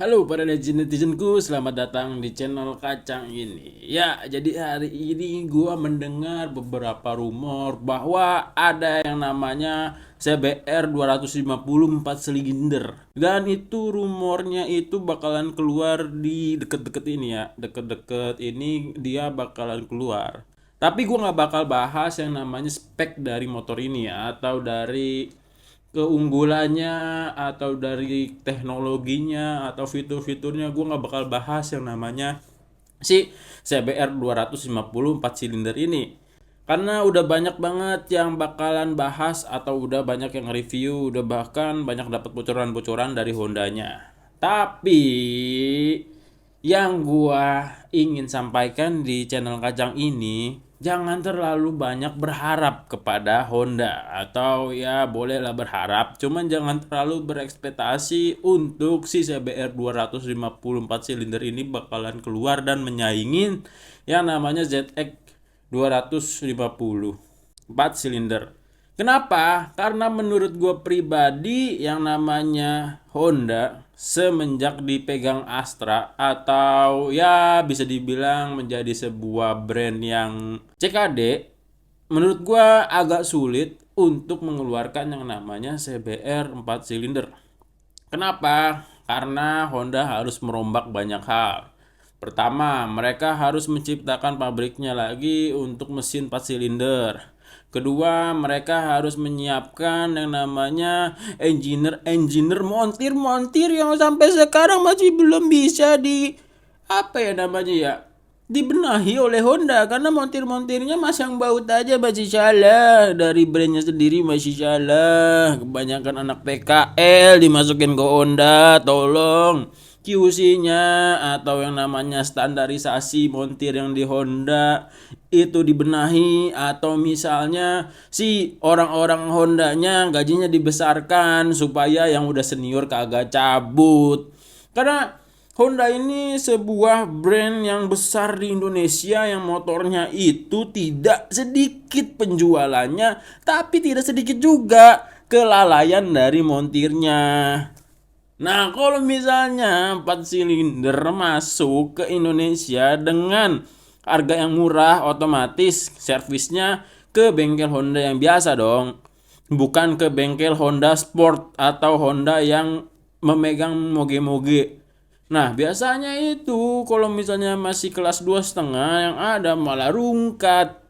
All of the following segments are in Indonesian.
Halo para netizenku, selamat datang di channel Kacang ini. Ya, jadi hari ini gua mendengar beberapa rumor bahwa ada yang namanya CBR 254 silinder. Dan itu rumornya itu bakalan keluar di deket-deket ini ya. Deket-deket ini dia bakalan keluar. Tapi gua nggak bakal bahas yang namanya spek dari motor ini ya, atau dari keunggulannya atau dari teknologinya atau fitur-fiturnya. Gue nggak bakal bahas yang namanya si CBR 254 silinder ini, karena udah banyak banget yang bakalan bahas atau udah banyak yang review, udah bahkan banyak dapat bocoran-bocoran dari Hondanya. Tapi yang gua ingin sampaikan di channel Kacang ini, jangan terlalu banyak berharap kepada Honda, atau ya bolehlah berharap, cuman jangan terlalu berekspektasi untuk si CBR 254 silinder ini bakalan keluar dan menyaingin yang namanya ZX 250 4 silinder. Kenapa? Karena menurut gue pribadi yang namanya Honda semenjak dipegang Astra, atau ya bisa dibilang menjadi sebuah brand yang CKD, menurut gue agak sulit untuk mengeluarkan yang namanya CBR 4 silinder. Kenapa? Karena Honda harus merombak banyak hal. Pertama, mereka harus menciptakan pabriknya lagi untuk mesin 4 silinder. Kedua, mereka harus menyiapkan yang namanya engineer montir yang sampai sekarang masih belum bisa di apa ya namanya ya, dibenahi oleh Honda, karena montir-montirnya masang baut aja masih salah, dari brandnya sendiri masih salah. Kebanyakan anak PKL dimasukin ke Honda. Tolong QC-nya atau yang namanya standarisasi montir yang di Honda itu dibenahi, atau misalnya si orang-orang Hondanya gajinya dibesarkan supaya yang udah senior kagak cabut. Karena Honda ini sebuah brand yang besar di Indonesia, yang motornya itu tidak sedikit penjualannya, tapi tidak sedikit juga kelalaian dari montirnya. Nah, kalau misalnya 4 silinder masuk ke Indonesia dengan harga yang murah, otomatis servisnya ke bengkel Honda yang biasa dong. Bukan ke bengkel Honda Sport atau Honda yang memegang moge-moge. Nah, biasanya itu kalau misalnya masih kelas 2,5, yang ada malah rungkat,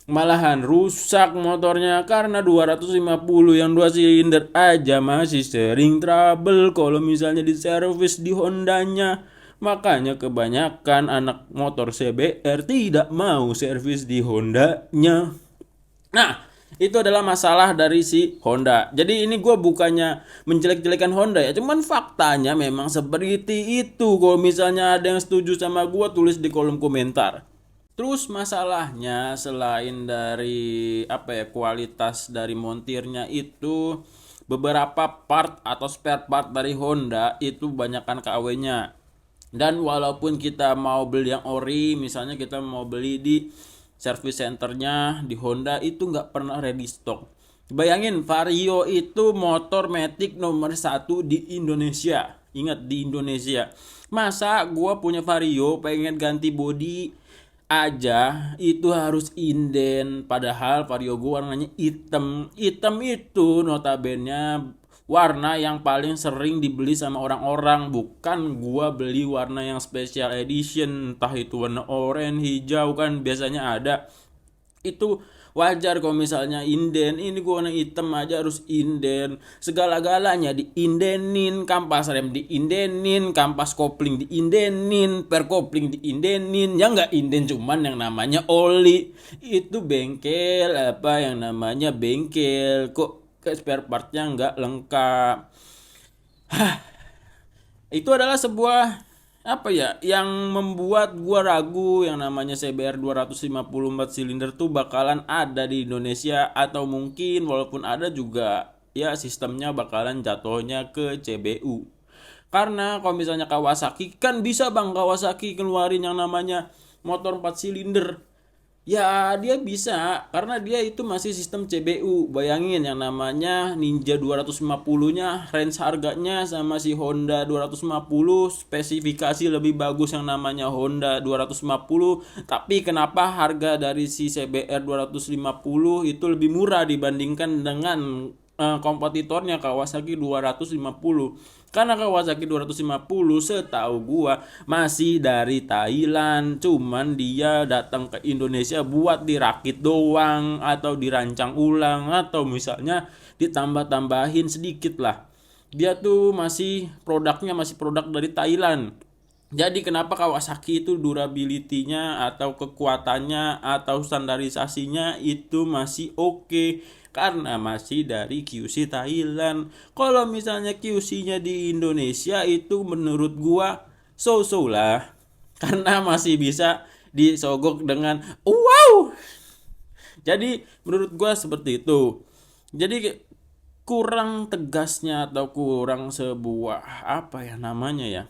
malahan rusak motornya, karena 250 yang 2 silinder aja masih sering trouble kalau misalnya di servis di Hondanya. Makanya kebanyakan anak motor CBR tidak mau servis di Hondanya. Nah, itu adalah masalah dari si Honda. Jadi ini gue bukannya menjelek-jelekan Honda ya, cuman faktanya memang seperti itu. Kalau misalnya ada yang setuju sama gue, tulis di kolom komentar. Terus masalahnya selain dari apa ya, kualitas dari montirnya itu, beberapa part atau spare part dari Honda itu banyakkan KW-nya. Dan walaupun kita mau beli yang ori, misalnya kita mau beli di service centernya di Honda, itu nggak pernah ready stock. Bayangin, Vario itu motor matic nomor 1 di Indonesia. Ingat, di Indonesia. Masa gua punya Vario pengen ganti bodi aja itu harus inden, padahal Vario gua warnanya hitam. Hitam itu notabene warna yang paling sering dibeli sama orang-orang, bukan gua beli warna yang special edition, entah itu warna oranye, hijau, kan biasanya ada. Itu wajar kalau misalnya inden. Ini gua warna hitam aja harus inden, segala-galanya diindenin, kampas rem diindenin, kampas kopling diindenin, per kopling diindenin. Ya nggak inden cuman yang namanya oli. Itu bengkel apa yang namanya bengkel, kok ke spare partnya nggak lengkap. Itu adalah sebuah apa ya, yang membuat gua ragu yang namanya CBR 254 silinder tuh bakalan ada di Indonesia, atau mungkin walaupun ada juga ya sistemnya bakalan jatuhnya ke CBU. Karena kalau misalnya Kawasaki, kan bisa bang Kawasaki keluarin yang namanya motor 4 silinder. Ya, dia bisa karena dia itu masih sistem CBU. Bayangin yang namanya Ninja 250-nya range harganya sama si Honda 250 spesifikasi lebih bagus yang namanya Honda 250. Tapi kenapa harga dari si CBR 250 itu lebih murah dibandingkan dengan kompetitornya Kawasaki 250? Karena Kawasaki 250 setahu gua masih dari Thailand, cuman dia datang ke Indonesia buat dirakit doang atau dirancang ulang atau misalnya ditambah-tambahin sedikit lah. Dia tuh masih produknya masih produk dari Thailand. Jadi kenapa Kawasaki itu durability-nya atau kekuatannya atau standarisasinya itu masih oke, karena masih dari QC Thailand. Kalau misalnya QC-nya di Indonesia itu menurut gua so-so lah. Karena masih bisa disogok dengan wow. Jadi menurut gua seperti itu. Jadi kurang tegasnya atau kurang sebuah apa ya namanya ya,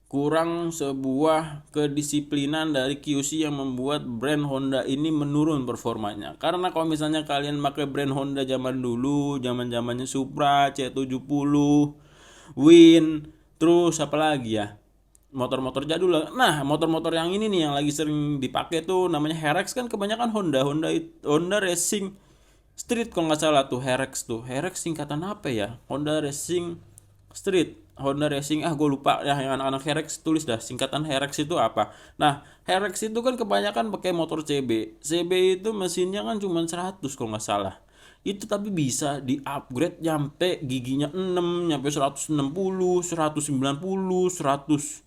kurang sebuah kedisiplinan dari QC yang membuat brand Honda ini menurun performanya. Karena kalau misalnya kalian pakai brand Honda zaman dulu, zaman-zamannya Supra, C70, Win, terus apa lagi ya? Motor-motor jadul lah. Nah, motor-motor yang ini nih yang lagi sering dipakai tuh namanya Herex, kan kebanyakan Honda Racing Street kalau nggak salah tuh Herex tuh. Herex singkatan apa ya? Honda Racing Street, Honda Racing, gue lupa ya, yang anak-anak Herex tulis dah singkatan Herex itu apa. Nah, Herex itu kan kebanyakan pakai motor CB. CB itu mesinnya kan cuma 100 kalau nggak salah. Itu tapi bisa di-upgrade nyampe giginya 6, nyampe 160, 190, 170,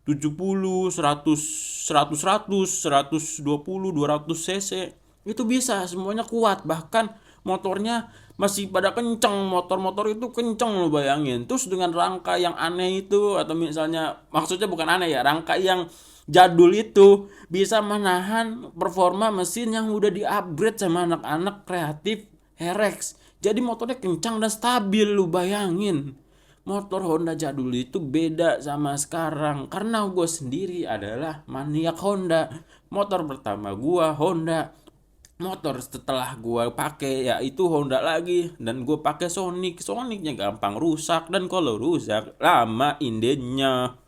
100, 100, 100, 120, 200 cc. Itu bisa, semuanya kuat. Bahkan motornya masih pada kenceng, motor-motor itu kenceng lo bayangin. Terus dengan rangka yang aneh itu, atau misalnya maksudnya bukan aneh ya, rangka yang jadul itu bisa menahan performa mesin yang udah di-upgrade sama anak-anak kreatif Herex. Jadi motornya kencang dan stabil, lu bayangin. Motor Honda jadul itu beda sama sekarang, karena gue sendiri adalah maniak Honda. Motor pertama gue Honda, motor setelah gue pakai ya itu Honda lagi, dan gue pakai Sonicnya gampang rusak, dan kalau rusak lama indenya.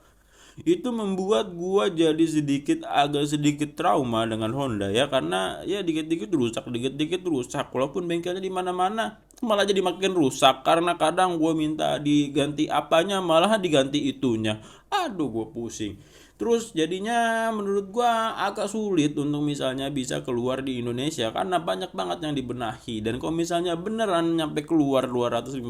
Itu membuat gua jadi agak sedikit trauma dengan Honda ya, karena ya dikit-dikit rusak walaupun bengkelnya di mana-mana, malah jadi makin rusak karena kadang gua minta diganti apanya malah diganti itunya. Aduh, gua pusing. Terus jadinya menurut gua agak sulit untuk misalnya bisa keluar di Indonesia karena banyak banget yang dibenahi, dan kalau misalnya beneran nyampe keluar 254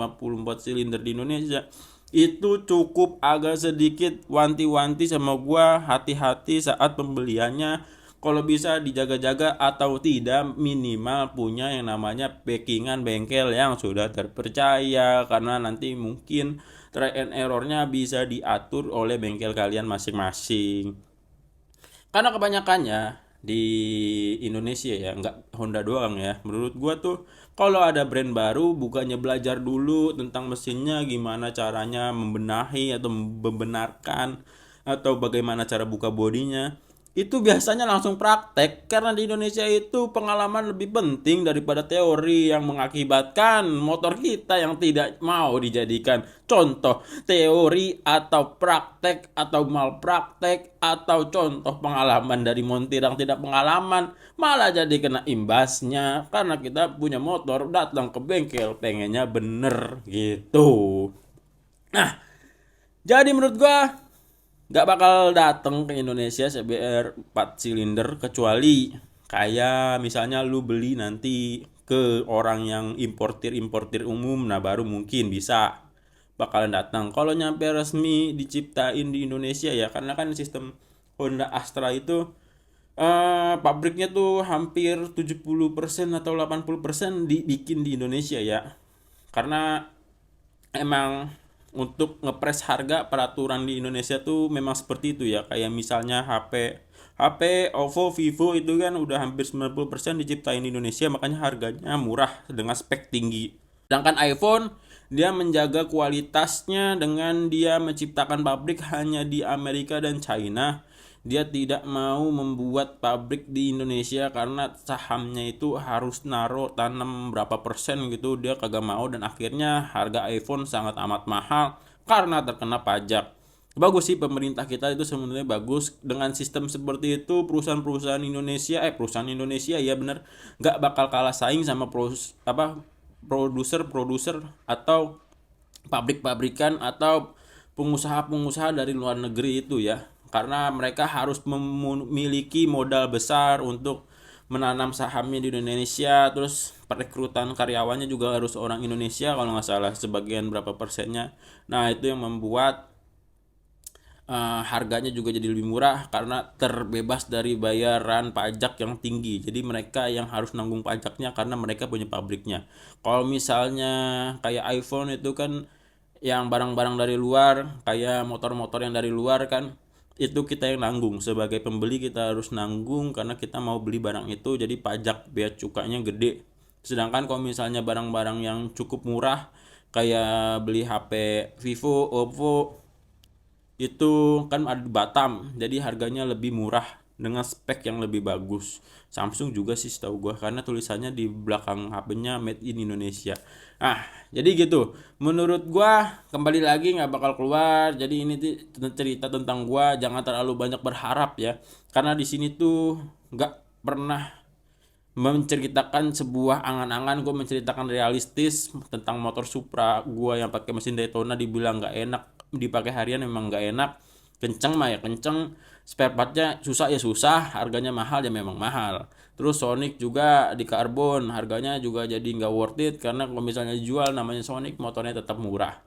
silinder di Indonesia, itu cukup agak sedikit wanti-wanti sama gua, hati-hati saat pembeliannya. Kalau bisa dijaga-jaga atau tidak, minimal punya yang namanya backingan bengkel yang sudah terpercaya, karena nanti mungkin try and errornya bisa diatur oleh bengkel kalian masing-masing. Karena kebanyakannya di Indonesia ya, nggak Honda doang ya, menurut gua tuh kalau ada brand baru bukannya belajar dulu tentang mesinnya, gimana caranya membenahi atau membenarkan, atau bagaimana cara buka bodinya, itu biasanya langsung praktek, karena di Indonesia itu pengalaman lebih penting daripada teori yang mengakibatkan motor kita yang tidak mau dijadikan contoh teori atau praktek atau malpraktek atau contoh pengalaman dari montir yang tidak pengalaman, malah jadi kena imbasnya karena kita punya motor datang ke bengkel pengennya bener gitu. Nah, jadi menurut gua nggak bakal dateng ke Indonesia CBR 4 silinder kecuali kayak misalnya lu beli nanti ke orang yang importir umum, nah baru mungkin bisa bakalan datang. Kalau nyampe resmi diciptain di Indonesia ya, karena kan sistem Honda Astra itu pabriknya tuh hampir 70% atau 80% dibikin di Indonesia ya. Karena emang untuk ngepres harga, peraturan di Indonesia tuh memang seperti itu ya. Kayak misalnya HP OVO, Vivo itu kan udah hampir 90% diciptain di Indonesia, makanya harganya murah dengan spek tinggi. Sedangkan iPhone Dia menjaga kualitasnya dengan dia menciptakan pabrik hanya di Amerika dan China. Dia tidak mau membuat pabrik di Indonesia karena sahamnya itu harus naruh tanam berapa persen gitu, dia kagak mau, dan akhirnya harga iPhone sangat amat mahal karena terkena pajak. Bagus sih pemerintah kita itu sebenarnya bagus dengan sistem seperti itu. Perusahaan Indonesia ya bener nggak bakal kalah saing sama produser atau pabrik-pabrikan atau pengusaha-pengusaha dari luar negeri itu ya, karena mereka harus memiliki modal besar untuk menanam sahamnya di Indonesia, terus perekrutan karyawannya juga harus orang Indonesia kalau nggak salah sebagian berapa persennya. Nah itu yang membuat harganya juga jadi lebih murah karena terbebas dari bayaran pajak yang tinggi. Jadi mereka yang harus nanggung pajaknya karena mereka punya pabriknya. Kalau misalnya kayak iPhone itu kan yang barang-barang dari luar, kayak motor-motor yang dari luar kan, itu kita yang nanggung. Sebagai pembeli kita harus nanggung karena kita mau beli barang itu, jadi pajak bea cukainya gede. Sedangkan kalau misalnya barang-barang yang cukup murah kayak beli HP Vivo, Oppo, itu kan ada di Batam, jadi harganya lebih murah dengan spek yang lebih bagus. Samsung juga sih setahu gua karena tulisannya di belakang HP-nya Made in Indonesia. Jadi gitu. Menurut gua kembali lagi nggak bakal keluar. Jadi ini cerita tentang gua, jangan terlalu banyak berharap ya. Karena di sini tuh nggak pernah menceritakan sebuah angan-angan, gue menceritakan realistis tentang motor Supra gue yang pakai mesin Daytona. Dibilang nggak enak dipakai harian, memang nggak enak. Kenceng mah ya kenceng, spare partnya susah ya susah, harganya mahal ya memang mahal. Terus Sonic juga di karbon, harganya juga jadi nggak worth it karena kalau misalnya dijual namanya Sonic, motornya tetap murah.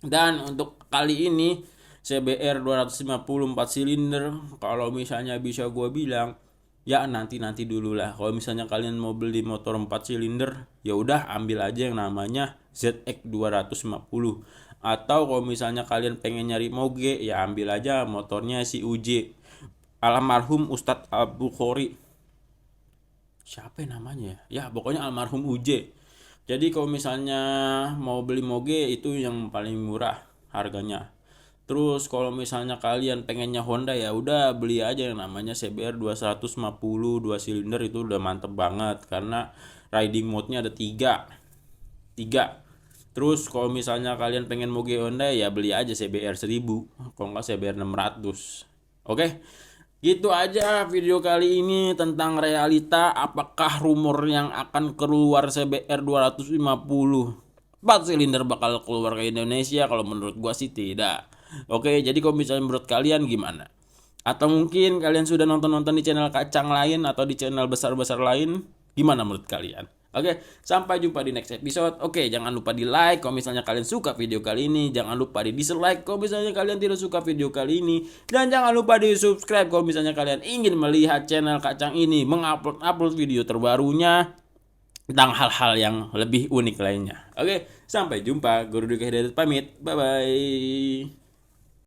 Dan untuk kali ini CBR 250 4 silinder, kalau misalnya bisa gue bilang ya nanti dulu lah. Kalau misalnya kalian mau beli motor 4 silinder, ya udah ambil aja yang namanya ZX 250. Atau kalau misalnya kalian pengen nyari moge, ya ambil aja motornya si UJ, almarhum Ustadz Abu Khori. Siapa namanya ya? Ya pokoknya almarhum UJ. Jadi kalau misalnya mau beli moge itu yang paling murah harganya. Terus kalau misalnya kalian pengennya Honda, ya udah beli aja yang namanya CBR 250 2 silinder, itu udah mantep banget karena riding mode-nya ada 3. Terus kalau misalnya kalian pengen moge Honda, ya beli aja CBR 1000, kalau nggak CBR 600. Oke. Gitu aja video kali ini tentang realita apakah rumor yang akan keluar CBR 250 4 silinder bakal keluar ke Indonesia. Kalau menurut gua sih tidak. Oke, jadi kalau misalnya menurut kalian gimana? Atau mungkin kalian sudah nonton-nonton di channel kacang lain atau di channel besar-besar lain? Gimana menurut kalian? Oke, sampai jumpa di next episode. Oke, jangan lupa di like kalau misalnya kalian suka video kali ini. Jangan lupa di dislike kalau misalnya kalian tidak suka video kali ini. Dan jangan lupa di subscribe kalau misalnya kalian ingin melihat channel kacang ini mengupload video terbarunya tentang hal-hal yang lebih unik lainnya. Oke, sampai jumpa. Guru Duka Hidayat pamit. Bye-bye.